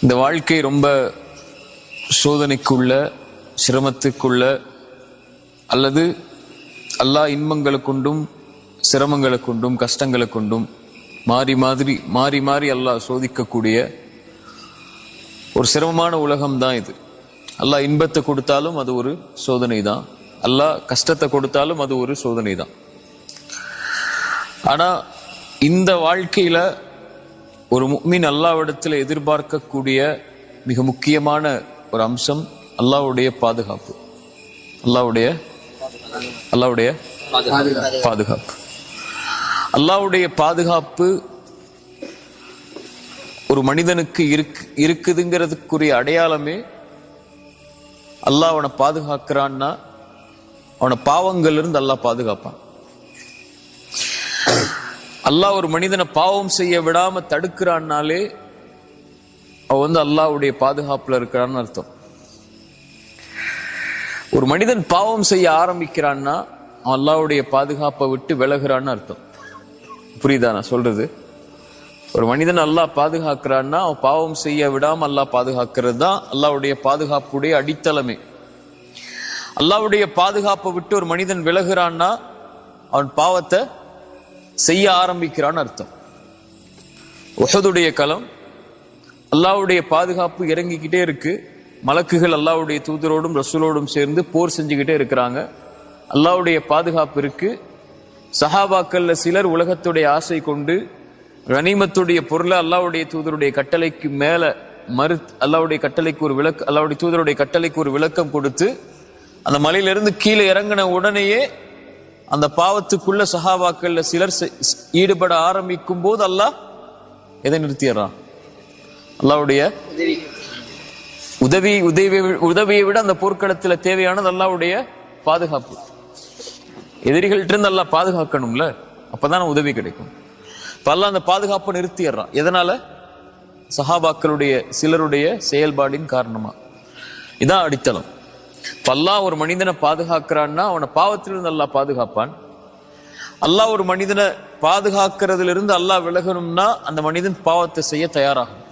இந்த வாழ்க்கை ரொம்ப சோதனைக்குள்ள, சிரமத்துக்குள்ள, அல்லது அல்லாஹ் இன்பங்களை கொண்டும் சிரமங்களை கொண்டும் கஷ்டங்களை கொண்டும் மாறி மாறி அல்லாஹ் சோதிக்கக்கூடிய ஒரு சிரமமான உலகம் தான் இது. அல்லாஹ் இன்பத்தை கொடுத்தாலும் அது ஒரு சோதனை தான், அல்லாஹ் கஷ்டத்தை கொடுத்தாலும் அது ஒரு சோதனை தான். ஆனா இந்த வாழ்க்கையில ஒரு முஃமின் அல்லாஹ்விடத்தில் எதிர்பார்க்கக்கூடிய மிக முக்கியமான ஒரு அம்சம் அல்லாஹ்வுடைய பாதுகாப்பு. அல்லாஹ்வுடைய பாதுகாப்பு. அல்லாஹ்வுடைய பாதுகாப்பு ஒரு மனிதனுக்கு இருக்குதுங்கிறதுக்குரிய அடையாளமே அல்லாஹ் அவனை பாதுகாக்கிறான்னா அவனை பாவங்கள்ல இருந்து அல்லாஹ் பாதுகாப்பான். அல்லாஹ் ஒரு மனிதனை பாவம் செய்ய விடாம தடுக்கிறான்னாலே அவன் அல்லாஹ்வுடைய பாதுகாப்புல இருக்கிறான்னு அர்த்தம். ஒரு மனிதன் பாவம் செய்ய ஆரம்பிக்கிறான்னா அவன் அல்லாஹ்வுடைய பாதுகாப்பை விட்டு விலகுறான்னு அர்த்தம். புரியுதா நான் சொல்றது? ஒரு மனிதன் அல்லாஹ் பாதுகாக்கிறான்னா அவன் பாவம் செய்ய விடாம அல்லாஹ் பாதுகாக்கிறது தான் அல்லாஹ்வுடைய பாதுகாப்புடைய அடித்தளமே. அல்லாஹ்வுடைய பாதுகாப்பை விட்டு ஒரு மனிதன் விலகுறான்னா அவன் பாவத்தை செய்ய ஆரம்பிக்கிறான்னு அர்த்தம். உஹதுடைய களம், அல்லாஹ்வுடைய பாதுகாப்பு இறங்கிக்கிட்டே இருக்கு. மலக்குகள் அல்லாஹ்வுடைய தூதரோடும் ரசூலோடும் சேர்ந்து போர் செஞ்சுக்கிட்டே இருக்கிறாங்க. அல்லாஹ்வுடைய பாதுகாப்பு இருக்கு. சஹாபாக்கள்ல சிலர் உலகத்துடைய ஆசை கொண்டு கனிமத்துடைய பொருளை அல்லாஹ்வுடைய தூதருடைய கட்டளைக்கு மேல அல்லாஹ்வுடைய கட்டளைக்கு ஒரு அல்லாஹ்வுடைய தூதருடைய கட்டளைக்கு ஒரு விளக்கம் கொடுத்து அந்த மலையிலிருந்து கீழே இறங்கின உடனேயே அந்த பாவத்துக்குள்ள சஹாபாக்கள்ல சிலர் ஈடுபட ஆரம்பிக்கும் போது அல்லாஹ் எதை நிறுத்திடுறான்? அல்லாஹ்வுடைய உதவியை விட அந்த போர்க்களத்துல தேவையானது அல்லாஹ்வுடைய பாதுகாப்பு. எதிரிகள்ட்ட இருந்து அல்லாஹ் பாதுகாக்கணும்ல, அப்பதான் உதவி கிடைக்கும். இப்ப அல்லாஹ் அந்த பாதுகாப்பை நிறுத்திடுறான். எதனால? சஹாபாக்களுடைய சிலருடைய செயல்பாடின் காரணமா. இதான் அடித்தளம். அல்லாஹ் ஒரு மனிதனை பாதுகாக்கிறான்னா அவனை பாவத்திலிருந்து அல்லாஹ் பாதுகாப்பான். அல்லாஹ் ஒரு மனிதனை பாதுகாக்கிறதுல இருந்து அல்லாஹ் விலகணும்னா அந்த மனிதன் பாவத்தை செய்ய தயாராகும்.